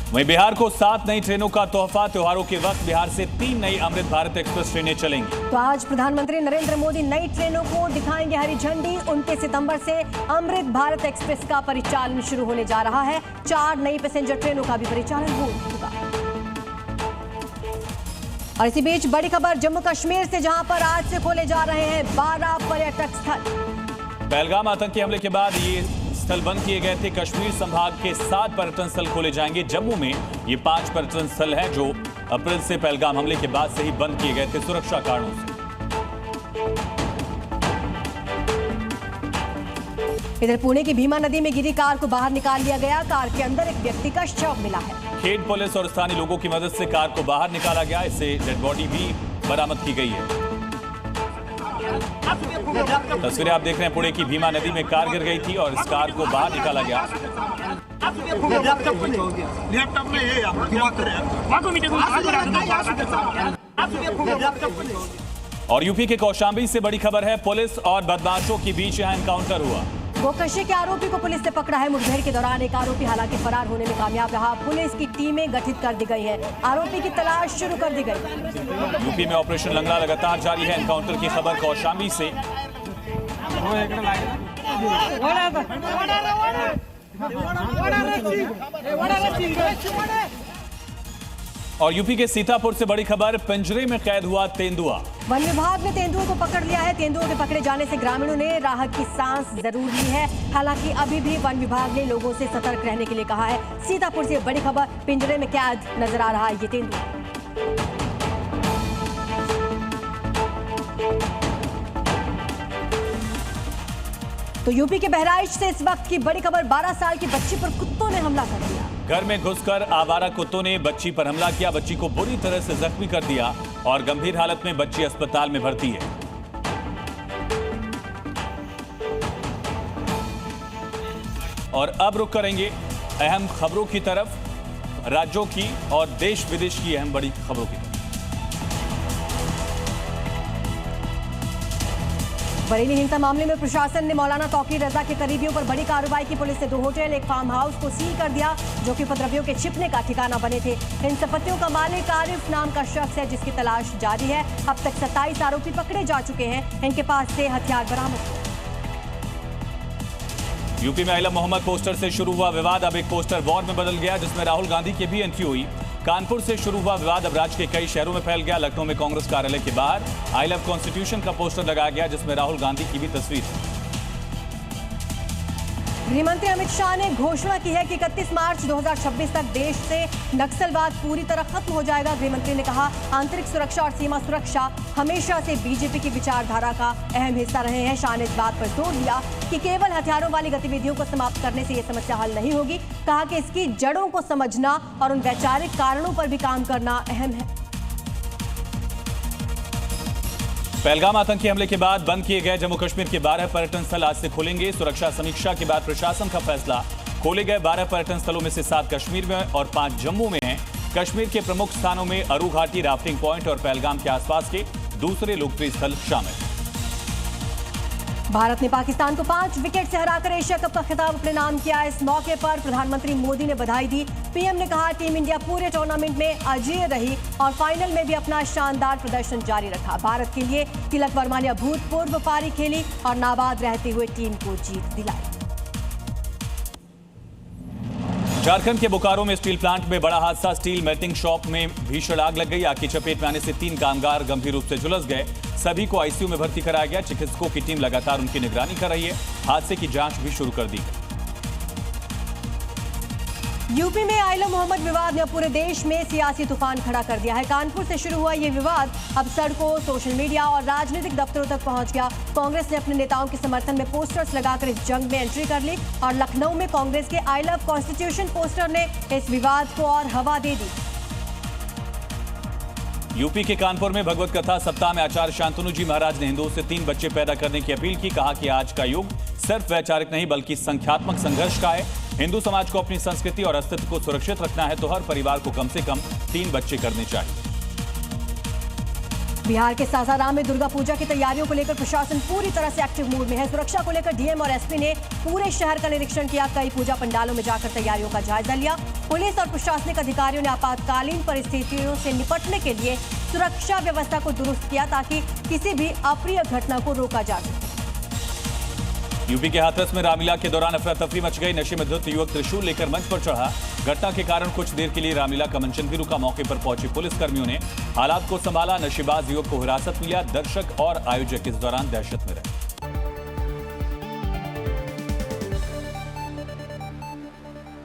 वहीं बिहार को 7 नई ट्रेनों का तोहफा। त्योहारों के वक्त बिहार से 3 नई अमृत भारत एक्सप्रेस ट्रेनें चलेंगी। तो आज प्रधानमंत्री नरेंद्र मोदी नई ट्रेनों को दिखाएंगे हरी झंडी। 29 सितंबर से अमृत भारत एक्सप्रेस का परिचालन शुरू होने जा रहा है। 4 नई पैसेंजर ट्रेनों का भी परिचालन होगा। और इसी बीच बड़ी खबर जम्मू कश्मीर से, जहां पर आज से खोले जा रहे हैं 12 पर्यटक स्थल। पहलगाम आतंकी हमले के बाद ये स्थल बंद किए गए थे। कश्मीर संभाग के 7 पर्यटन स्थल खोले जाएंगे। जम्मू में ये 5 पर्यटन स्थल हैं जो अप्रैल से पहलगाम हमले के बाद से ही बंद किए गए थे सुरक्षा कारणों से। इधर पुणे की भीमा नदी में गिरी कार को बाहर निकाल लिया गया। कार के अंदर एक व्यक्ति का शव मिला है। खेड पुलिस और स्थानीय लोगों की मदद से कार को बाहर निकाला गया। इससे डेड बॉडी भी बरामद की गई है। तस्वीरें आप देख रहे हैं, पुणे की भीमा नदी में कार गिर गई थी और इस कार को बाहर निकाला गया। और यूपी के कौशाम्बी से बड़ी खबर है, पुलिस और बदमाशों के बीच यहां एनकाउंटर हुआ। गोकशी के आरोपी को पुलिस ने पकड़ा है। मुठभेड़ के दौरान एक आरोपी हालांकि फरार होने में कामयाब रहा। पुलिस की टीमें गठित कर दी गई है। आरोपी की तलाश शुरू कर दी गई। यूपी में ऑपरेशन लंगड़ा लगातार जारी है। एनकाउंटर की खबर कौशाम्बी से। और यूपी के सीतापुर से बड़ी खबर, पिंजरे में कैद हुआ तेंदुआ। वन विभाग ने तेंदुओं को पकड़ लिया है। तेंदुओं के पकड़े जाने से ग्रामीणों ने राहत की सांस जरूर ली है। हालांकि अभी भी वन विभाग ने लोगों से सतर्क रहने के लिए कहा है। सीतापुर से बड़ी खबर, पिंजरे में कैद नजर आ रहा है ये तेंदुआ। तो यूपी के बहराइच से इस वक्त की बड़ी खबर, 12 साल की बच्ची पर कुत्तों ने हमला कर दिया। घर में घुसकर आवारा कुत्तों ने बच्ची पर हमला किया। बच्ची को बुरी तरह से जख्मी कर दिया और गंभीर हालत में बच्ची अस्पताल में भर्ती है। और अब रुख करेंगे अहम खबरों की तरफ, राज्यों की और देश विदेश की अहम बड़ी खबरों की तरफ। बरेली हिंसा मामले में प्रशासन ने मौलाना तौकीर रजा के करीबियों पर बड़ी कार्रवाई की। पुलिस ने 2 होटल, एक फार्म हाउस को सील कर दिया जो कि उपद्रवियों के छिपने का ठिकाना बने थे। इन संपत्तियों का मालिक आरिफ नाम का शख्स है जिसकी तलाश जारी है। अब तक 27 आरोपी पकड़े जा चुके हैं। इनके पास से हथियार बरामद हुए। यूपी में आइलम मोहम्मद पोस्टर से शुरू हुआ विवाद अब एक पोस्टर वॉर में बदल गया जिसमें राहुल गांधी की भी एंट्री हुई। कानपुर से शुरू हुआ विवाद अब राज्य के कई शहरों में फैल गया। लखनऊ में कांग्रेस कार्यालय के बाहर आई लव कॉन्स्टिट्यूशन का पोस्टर लगाया गया जिसमें राहुल गांधी की भी तस्वीर। गृहमंत्री अमित शाह ने घोषणा की है कि 31 मार्च 2026 तक देश से नक्सलवाद पूरी तरह खत्म हो जाएगा। गृहमंत्री ने कहा, आंतरिक सुरक्षा और सीमा सुरक्षा हमेशा से बीजेपी की विचारधारा का अहम हिस्सा रहे हैं। शाह ने इस बात पर जोर दिया कि केवल हथियारों वाली गतिविधियों को समाप्त करने से यह समस्या हल नहीं होगी। कहा कि इसकी जड़ों को समझना और उन वैचारिक कारणों पर भी काम करना अहम है। पहलगाम आतंकी हमले के बाद बंद किए गए जम्मू कश्मीर के 12 पर्यटन स्थल आज से खुलेंगे। सुरक्षा समीक्षा के बाद प्रशासन का फैसला, खोले गए 12 पर्यटन स्थलों में से 7 कश्मीर में और 5 जम्मू में हैं। कश्मीर के प्रमुख स्थानों में अरू घाटी, राफ्टिंग पॉइंट और पहलगाम के आसपास के दूसरे लोकप्रिय स्थल शामिल। भारत ने पाकिस्तान को 5 विकेट से हराकर एशिया कप का खिताब अपने नाम किया। इस मौके पर प्रधानमंत्री मोदी ने बधाई दी। पीएम ने कहा, टीम इंडिया पूरे टूर्नामेंट में अजेय रही और फाइनल में भी अपना शानदार प्रदर्शन जारी रखा। भारत के लिए तिलक वर्मा ने अभूतपूर्व पारी खेली और नाबाद रहते हुए टीम को जीत दिलाई। झारखंड के बोकारो में स्टील प्लांट में बड़ा हादसा। स्टील मेल्टिंग शॉप में भीषण आग लग गई। आग की चपेट में आने से 3 कामगार गंभीर रूप से झुलस गए। सभी को आईसीयू में भर्ती कराया गया। चिकित्सकों की टीम लगातार उनकी निगरानी कर रही है। हादसे की जांच भी शुरू कर दी गई। यूपी में आइलम मोहम्मद विवाद ने पूरे देश में सियासी तूफान खड़ा कर दिया है। कानपुर से शुरू हुआ ये विवाद अब सड़कों, सोशल मीडिया और राजनीतिक दफ्तरों तक पहुंच गया। कांग्रेस ने अपने नेताओं के समर्थन में पोस्टर्स लगाकर इस जंग में एंट्री कर ली और लखनऊ में कांग्रेस के आई लव कॉन्स्टिट्यूशन पोस्टर ने इस विवाद को और हवा दे दी। यूपी के कानपुर में भगवत कथा सप्ताह में आचार्य शांतनु जी महाराज ने हिंदुओं से 3 बच्चे पैदा करने की अपील की। कहा कि आज का युग सिर्फ वैचारिक नहीं बल्कि संख्यात्मक संघर्ष का है। हिंदू समाज को अपनी संस्कृति और अस्तित्व को सुरक्षित रखना है तो हर परिवार को कम से कम 3 बच्चे करने चाहिए। बिहार के सासाराम में दुर्गा पूजा की तैयारियों को लेकर प्रशासन पूरी तरह से एक्टिव मूड में है। सुरक्षा को लेकर डीएम और एसपी ने पूरे शहर का निरीक्षण किया। कई पूजा पंडालों में जाकर तैयारियों का जायजा लिया। पुलिस और प्रशासनिक अधिकारियों ने आपातकालीन परिस्थितियों से निपटने के लिए सुरक्षा व्यवस्था को दुरुस्त किया ताकि किसी भी अप्रिय घटना को रोका जा सके। यूपी के हाथरस में रामलीला के दौरान अफरा तफरी मच गई। नशे में धुत युवक त्रिशूल लेकर मंच पर चढ़ा। घटना के कारण कुछ देर के लिए रामलीला का मंचन भी रुका। मौके पर पहुंचे पुलिस कर्मियों ने हालात को संभाला। नशेबाज युवक को हिरासत में लिया। दर्शक और आयोजक इस दौरान दहशत में रहे।